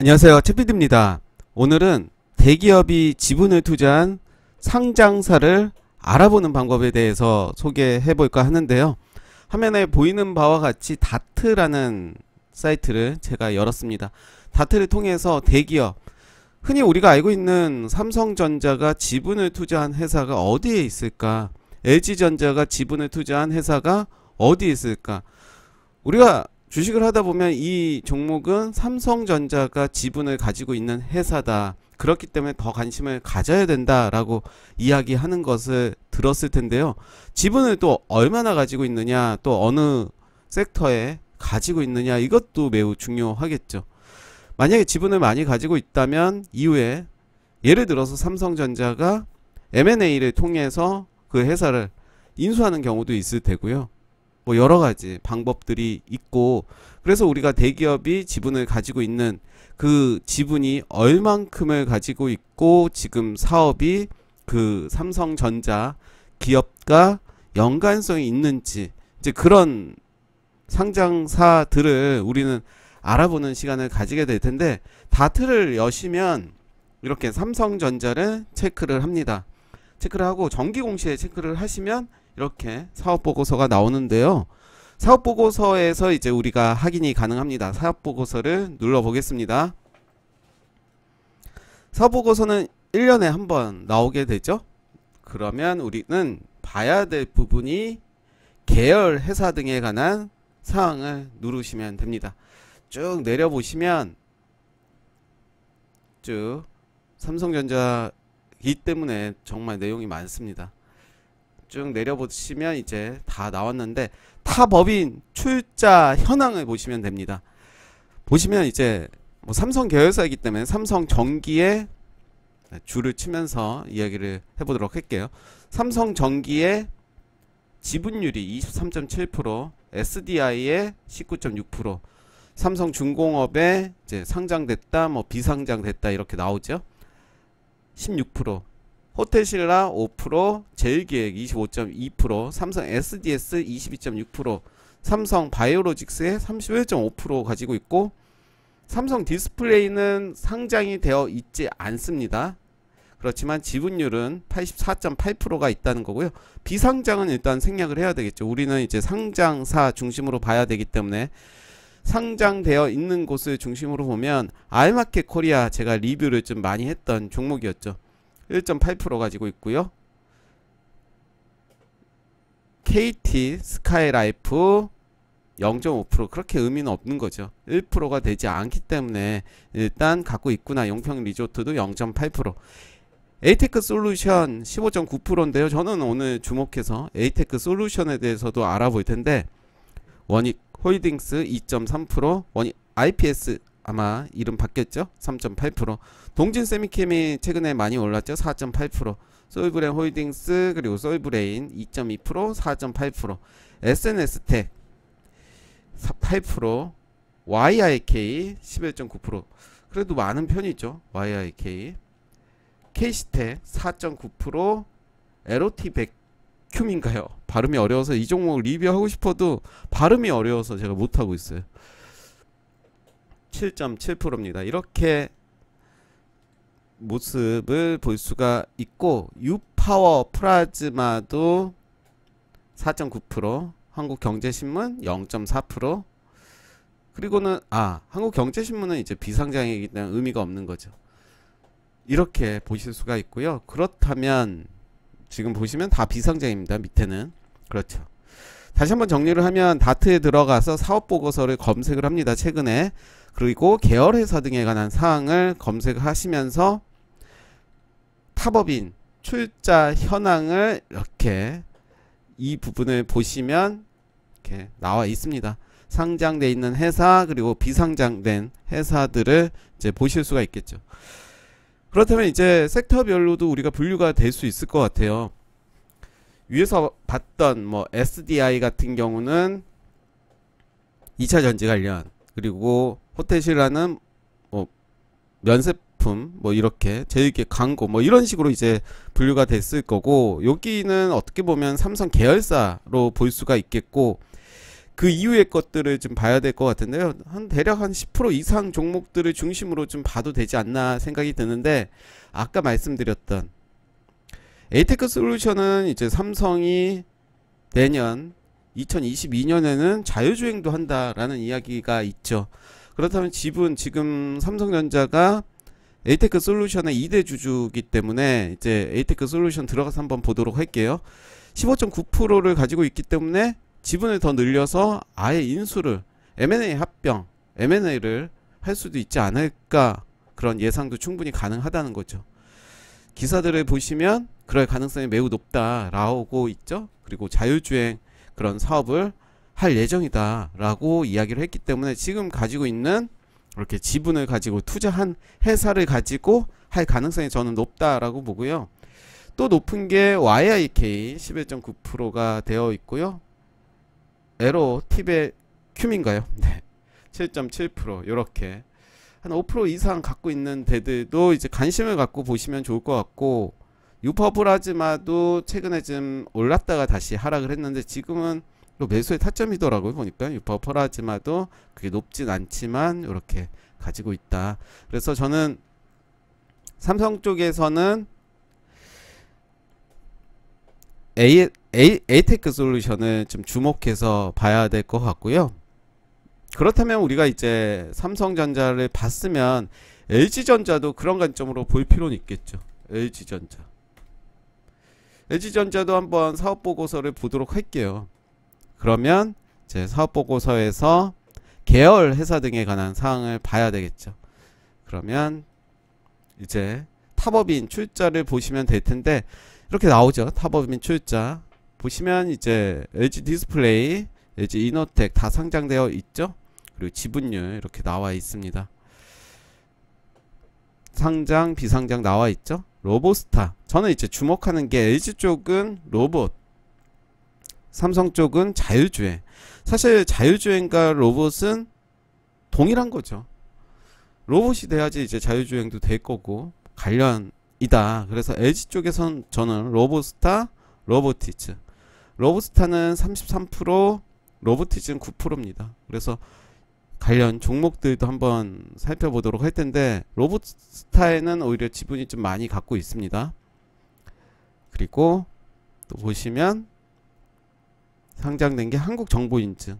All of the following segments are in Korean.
안녕하세요, 채피디입니다. 오늘은 대기업이 지분을 투자한 상장사를 알아보는 방법에 대해서 소개해 볼까 하는데요. 화면에 보이는 바와 같이 다트라는 사이트를 제가 열었습니다. 다트를 통해서 대기업, 흔히 우리가 알고 있는 삼성전자가 지분을 투자한 회사가 어디에 있을까? LG전자가 지분을 투자한 회사가 어디에 있을까? 우리가 주식을 하다 보면 이 종목은 삼성전자가 지분을 가지고 있는 회사다, 그렇기 때문에 더 관심을 가져야 된다라고 이야기하는 것을 들었을 텐데요. 지분을 또 얼마나 가지고 있느냐, 또 어느 섹터에 가지고 있느냐, 이것도 매우 중요하겠죠. 만약에 지분을 많이 가지고 있다면 이후에 예를 들어서 삼성전자가 M&A를 통해서 그 회사를 인수하는 경우도 있을 테고요. 뭐 여러가지 방법들이 있고, 그래서 우리가 대기업이 지분을 가지고 있는 그 지분이 얼만큼을 가지고 있고 지금 사업이 그 삼성전자 기업과 연관성이 있는지, 이제 그런 상장사들을 우리는 알아보는 시간을 가지게 될 텐데, 다트를 여시면 이렇게 삼성전자를 체크를 합니다. 체크를 하고 정기공시에 체크를 하시면 이렇게 사업보고서가 나오는데요. 사업보고서에서 이제 우리가 확인이 가능합니다. 사업보고서를 눌러보겠습니다. 사업보고서는 1년에 한 번 나오게 되죠. 그러면 우리는 봐야 될 부분이 계열 회사 등에 관한 사항을 누르시면 됩니다. 쭉 내려보시면 쭉 삼성전자이기 때문에 정말 내용이 많습니다. 쭉 내려보시면 이제 다 나왔는데, 타 법인 출자 현황을 보시면 됩니다. 보시면 이제 뭐 삼성 계열사이기 때문에 삼성전기의 줄을 치면서 이야기를 해보도록 할게요. 삼성전기의 지분율이 23.7%, SDI의 19.6%, 삼성중공업에 이제 상장됐다, 뭐 비상장됐다 이렇게 나오죠. 16%, 호텔신라 5%, 제일기획 25.2%, 삼성 SDS 22.6%, 삼성 바이오로직스의 31.5% 가지고 있고, 삼성 디스플레이는 상장이 되어 있지 않습니다. 그렇지만 지분율은 84.8%가 있다는 거고요. 비상장은 일단 생략을 해야 되겠죠. 우리는 이제 상장사 중심으로 봐야 되기 때문에 상장되어 있는 곳을 중심으로 보면 알마켓 코리아, 제가 리뷰를 좀 많이 했던 종목이었죠. 1.8% 가지고 있고요. KT 스카이라이프 0.5%, 그렇게 의미는 없는 거죠. 1%가 되지 않기 때문에 일단 갖고 있구나. 용평 리조트도 0.8%. 에이테크 솔루션 15.9%인데요. 저는 오늘 주목해서 에이테크 솔루션에 대해서도 알아볼 텐데, 원익 홀딩스 2.3%, 원익 IPS 아마 이름 바뀌었죠? 3.8%. 동진 세미캠이 최근에 많이 올랐죠? 4.8%. 솔브레인 홀딩스, 그리고 솔브레인 2.2%, 4.8%. SNS텍 8%, YIK 11.9%. 그래도 많은 편이죠. YIK. K시텍 4.9%, LOT 백큐민가요? 발음이 어려워서 이 종목 리뷰하고 싶어도 발음이 어려워서 제가 못하고 있어요. 7.7%입니다. 이렇게 모습을 볼 수가 있고, 유파워 플라즈마도 4.9%, 한국경제신문 0.4%, 그리고는 한국경제신문은 이제 비상장이기 때문에 의미가 없는 거죠. 이렇게 보실 수가 있고요. 그렇다면 지금 보시면 다 비상장입니다. 밑에는. 그렇죠. 다시 한번 정리를 하면 다트에 들어가서 사업보고서를 검색을 합니다. 최근에. 그리고 계열회사 등에 관한 사항을 검색하시면서 타법인 출자 현황을 이렇게 이 부분을 보시면 이렇게 나와 있습니다. 상장돼 있는 회사, 그리고 비상장된 회사들을 이제 보실 수가 있겠죠. 그렇다면 이제 섹터별로도 우리가 분류가 될 수 있을 것 같아요. 위에서 봤던 뭐 SDI 같은 경우는 2차 전지 관련, 그리고 호텔신라는 뭐 면세품, 뭐 이렇게 제일기획 광고, 뭐 이런 식으로 이제 분류가 됐을 거고, 여기는 어떻게 보면 삼성 계열사로 볼 수가 있겠고, 그 이후의 것들을 좀 봐야 될 것 같은데요. 대략 한 10% 이상 종목들을 중심으로 좀 봐도 되지 않나 생각이 드는데, 아까 말씀드렸던 에이테크 솔루션은 이제 삼성이 내년 2022년에는 자율주행도 한다라는 이야기가 있죠. 그렇다면 지금 삼성전자가 에이테크 솔루션의 2대 주주이기 때문에 이제 에이테크 솔루션 들어가서 한번 보도록 할게요. 15.9%를 가지고 있기 때문에 지분을 더 늘려서 아예 인수를 M&A 합병, M&A를 할 수도 있지 않을까, 그런 예상도 충분히 가능하다는 거죠. 기사들을 보시면 그럴 가능성이 매우 높다라고 있죠. 그리고 자율주행 그런 사업을 할 예정이다 라고 이야기를 했기 때문에 지금 가지고 있는 이렇게 지분을 가지고 투자한 회사를 가지고 할 가능성이 저는 높다라고 보고요. 또 높은 게 YIK 11.9%가 되어 있고요. 에로 티베 큐민가요? 네, 7.7% 이렇게 한 5% 이상 갖고 있는 데들도 이제 관심을 갖고 보시면 좋을 것 같고, 유퍼플라즈마도 최근에 좀 올랐다가 다시 하락을 했는데 지금은 또 매수의 타점이더라고요. 보니까 유퍼플라즈마도 그게 높진 않지만 이렇게 가지고 있다. 그래서 저는 삼성 쪽에서는 에이테크 솔루션을 좀 주목해서 봐야 될 것 같고요. 그렇다면 우리가 이제 삼성전자를 봤으면 LG전자도 그런 관점으로 볼 필요는 있겠죠. LG전자도 한번 사업보고서를 보도록 할게요. 그러면 이제 사업보고서에서 계열 회사 등에 관한 사항을 봐야 되겠죠. 그러면 이제 탑업인 출자를 보시면 될 텐데, 이렇게 나오죠. 탑업인 출자 보시면 이제 LG 디스플레이, LG 이노텍 다 상장되어 있죠. 그리고 지분율 이렇게 나와 있습니다. 상장 비상장 나와 있죠. 로보스타, 저는 이제 주목하는 게 LG 쪽은 로봇, 삼성 쪽은 자율주행. 사실 자율주행과 로봇은 동일한 거죠. 로봇이 돼야지 이제 자율주행도 될 거고 관련이다. 그래서 LG 쪽에선 저는 로보스타, 로보티즈, 로보스타는 33%, 로보티즈는 9%입니다. 그래서 관련 종목들도 한번 살펴보도록 할 텐데, 로보스타에는 오히려 지분이 좀 많이 갖고 있습니다. 그리고 또 보시면 상장된 게 한국정보인증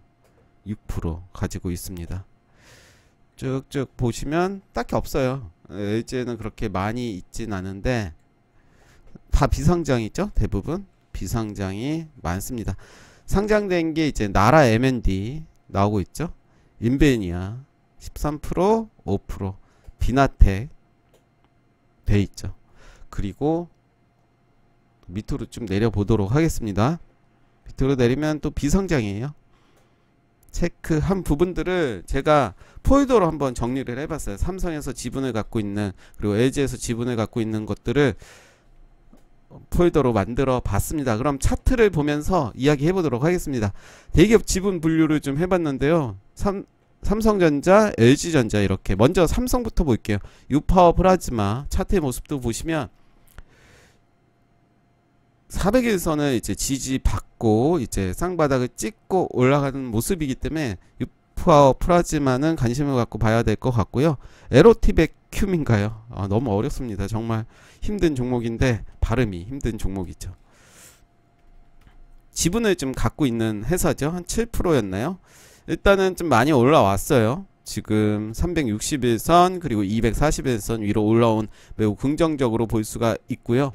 6% 가지고 있습니다. 쭉쭉 보시면 딱히 없어요. LG에는 그렇게 많이 있진 않은데 다 비상장이죠. 대부분 비상장이 많습니다. 상장된 게 이제 나라 M&D 나오고 있죠. 인베니아 13%, 5%, 비나텍 돼 있죠. 그리고 밑으로 좀 내려보도록 하겠습니다. 밑으로 내리면 또 비상장이에요. 체크한 부분들을 제가 폴더로 한번 정리를 해봤어요. 삼성에서 지분을 갖고 있는, 그리고 LG에서 지분을 갖고 있는 것들을 폴더로 만들어 봤습니다. 그럼 차트를 보면서 이야기 해보도록 하겠습니다. 대기업 지분 분류를 좀 해봤는데요. 삼성전자, LG전자 이렇게. 먼저 삼성부터 볼게요. 유파워 플라즈마 차트의 모습도 보시면 400일선을 이제 지지받고 이제 쌍바닥을 찍고 올라가는 모습이기 때문에 유파워 플라즈마는 관심을 갖고 봐야 될 것 같고요. 에로티백 큐민가요? 너무 어렵습니다. 정말 힘든 종목인데 발음이 힘든 종목이죠. 지분을 좀 갖고 있는 회사죠. 한 7%였나요? 일단은 좀 많이 올라왔어요. 지금 361선 그리고 241선 위로 올라온, 매우 긍정적으로 볼 수가 있고요.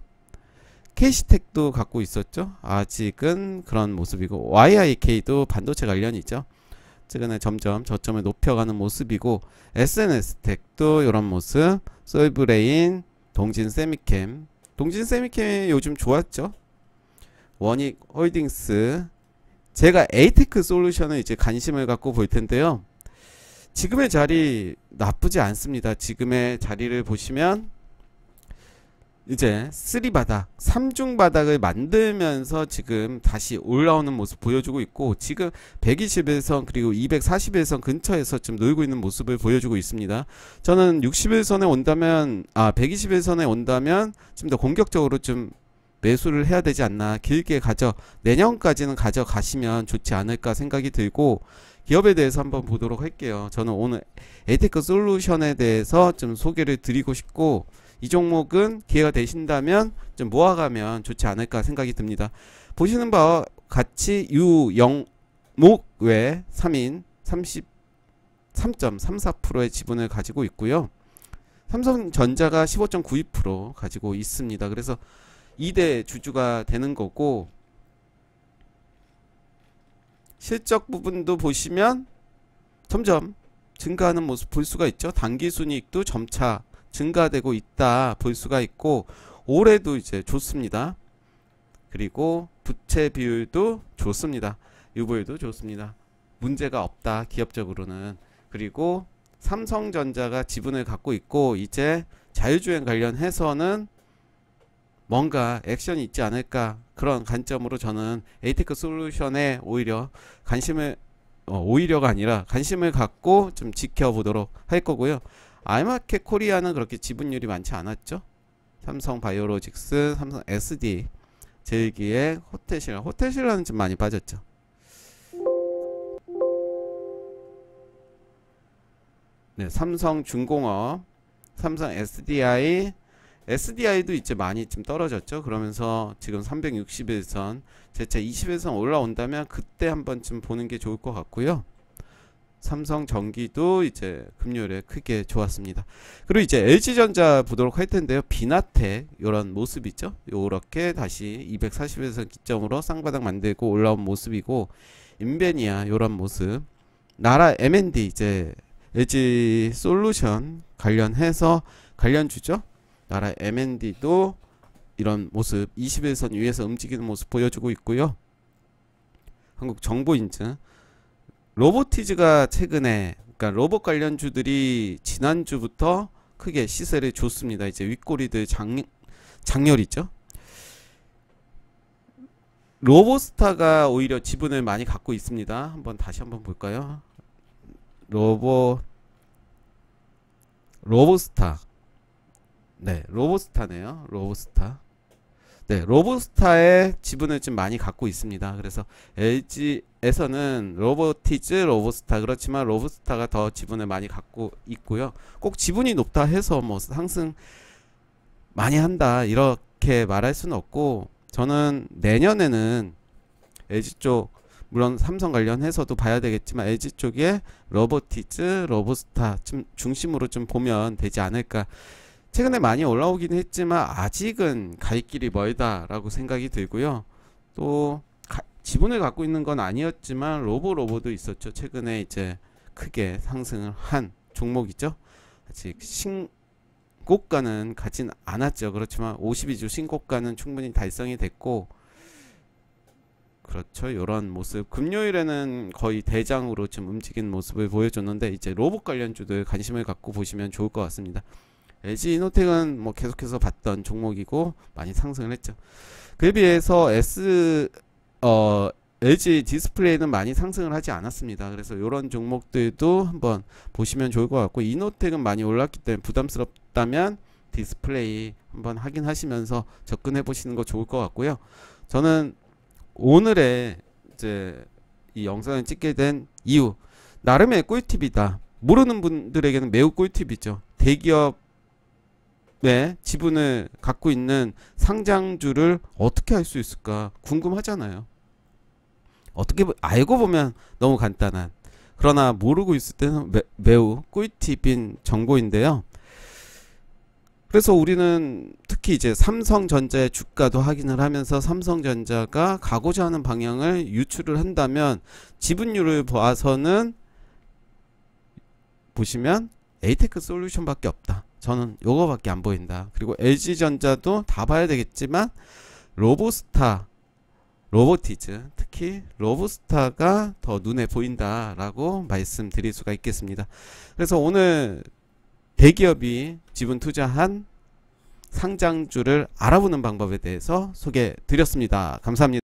캐시텍도 갖고 있었죠. 아직은 그런 모습이고, YIK도 반도체 관련이죠. 최근에 점점 저점을 높여가는 모습이고, SNS텍도 이런 모습, 솔브레인, 동진세미캠, 동진세미캠이 요즘 좋았죠. 원익홀딩스. 제가 에이테크 솔루션을 이제 관심을 갖고 볼 텐데요. 지금의 자리 나쁘지 않습니다. 지금의 자리를 보시면 이제 3바닥, 3중 바닥을 만들면서 지금 다시 올라오는 모습 보여주고 있고, 지금 121선 그리고 241선 근처에서 좀 놀고 있는 모습을 보여주고 있습니다. 저는 61선에 온다면, 121선에 온다면 좀 더 공격적으로 좀 매수를 해야 되지 않나, 길게 내년까지는 가져가시면 좋지 않을까 생각이 들고, 기업에 대해서 한번 보도록 할게요. 저는 오늘 에이테크 솔루션에 대해서 좀 소개를 드리고 싶고, 이 종목은 기회가 되신다면 좀 모아가면 좋지 않을까 생각이 듭니다. 보시는 바와 같이 유영목 외 3인 33.34%의 지분을 가지고 있고요. 삼성전자가 15.92% 가지고 있습니다. 그래서 2대 주주가 되는 거고, 실적 부분도 보시면 점점 증가하는 모습 볼 수가 있죠. 당기순이익도 점차 증가되고 있다 볼 수가 있고, 올해도 이제 좋습니다. 그리고 부채 비율도 좋습니다. 유보율도 좋습니다. 문제가 없다, 기업적으로는. 그리고 삼성전자가 지분을 갖고 있고, 이제 자율주행 관련해서는 뭔가 액션이 있지 않을까, 그런 관점으로 저는 에이테크 솔루션에 오히려 오히려가 아니라 관심을 갖고 좀 지켜보도록 할 거고요. 아이마켓 코리아는 그렇게 지분율이 많지 않았죠. 삼성 바이오로직스, 삼성 SD, 제일기획, 호텔신라는 좀 많이 빠졌죠. 네, 삼성중공업, 삼성 SDI도 이제 많이 좀 떨어졌죠. 그러면서 지금 361선, 재차 21선 올라온다면 그때 한번 좀 보는 게 좋을 것 같고요. 삼성전기도 이제 금요일에 크게 좋았습니다. 그리고 이제 LG전자 보도록 할 텐데요. 비나텍 이런 모습이죠. 요렇게 다시 240에서 기점으로 쌍바닥 만들고 올라온 모습이고, 인베니아 이런 모습, 나라 M&D 이제 LG 솔루션 관련해서 관련주죠. 나라 M&D도 이런 모습 21선 위에서 움직이는 모습 보여주고 있고요. 한국정보인증, 로보티즈가 최근에, 그러니까 로봇 관련주들이 지난주부터 크게 시세를 줬습니다. 이제 윗꼬리들 장렬이죠. 로보스타가 오히려 지분을 많이 갖고 있습니다. 한번 다시 한번 볼까요? 로보스타. 네, 로보스타네요. 로보스타. 네, 로보스타의 지분을 좀 많이 갖고 있습니다. 그래서 LG에서는 로보티즈, 로보스타, 그렇지만 로보스타가 더 지분을 많이 갖고 있고요. 꼭 지분이 높다 해서 뭐 상승 많이 한다 이렇게 말할 수는 없고, 저는 내년에는 LG 쪽, 물론 삼성 관련해서도 봐야 되겠지만 LG 쪽에 로보티즈, 로보스타 좀 중심으로 좀 보면 되지 않을까. 최근에 많이 올라오긴 했지만 아직은 갈 길이 멀다라고 생각이 들고요. 또 지분을 갖고 있는 건 아니었지만 로보도 있었죠. 최근에 이제 크게 상승을 한 종목이죠. 아직 신고가는 가진 않았죠. 그렇지만 52주 신고가는 충분히 달성이 됐고, 그렇죠. 이런 모습, 금요일에는 거의 대장으로 좀 움직이는 모습을 보여줬는데, 이제 로봇 관련주들 관심을 갖고 보시면 좋을 것 같습니다. LG 이노텍은 뭐 계속해서 봤던 종목이고 많이 상승을 했죠. 그에 비해서 LG 디스플레이는 많이 상승을 하지 않았습니다. 그래서 이런 종목들도 한번 보시면 좋을 것 같고, 이노텍은 많이 올랐기 때문에 부담스럽다면 디스플레이 한번 확인하시면서 접근해 보시는 거 좋을 것 같고요. 저는 오늘의 이제 이 영상을 찍게 된 이유, 나름의 꿀팁이다. 모르는 분들에게는 매우 꿀팁이죠. 대기업 지분을 갖고 있는 상장주를 어떻게 할 수 있을까 궁금하잖아요. 어떻게 알고 보면 너무 간단한, 그러나 모르고 있을 때는 매우 꿀팁인 정보인데요. 그래서 우리는 특히 이제 삼성전자의 주가도 확인을 하면서 삼성전자가 가고자 하는 방향을 유추를 한다면 지분율을 봐서는 보시면 에이테크 솔루션밖에 없다. 저는 요거밖에 안 보인다. 그리고 LG전자도 다 봐야 되겠지만 로보티즈, 특히 로보스타가 더 눈에 보인다라고 말씀드릴 수가 있겠습니다. 그래서 오늘 대기업이 지분 투자한 상장주를 알아보는 방법에 대해서 소개해 드렸습니다. 감사합니다.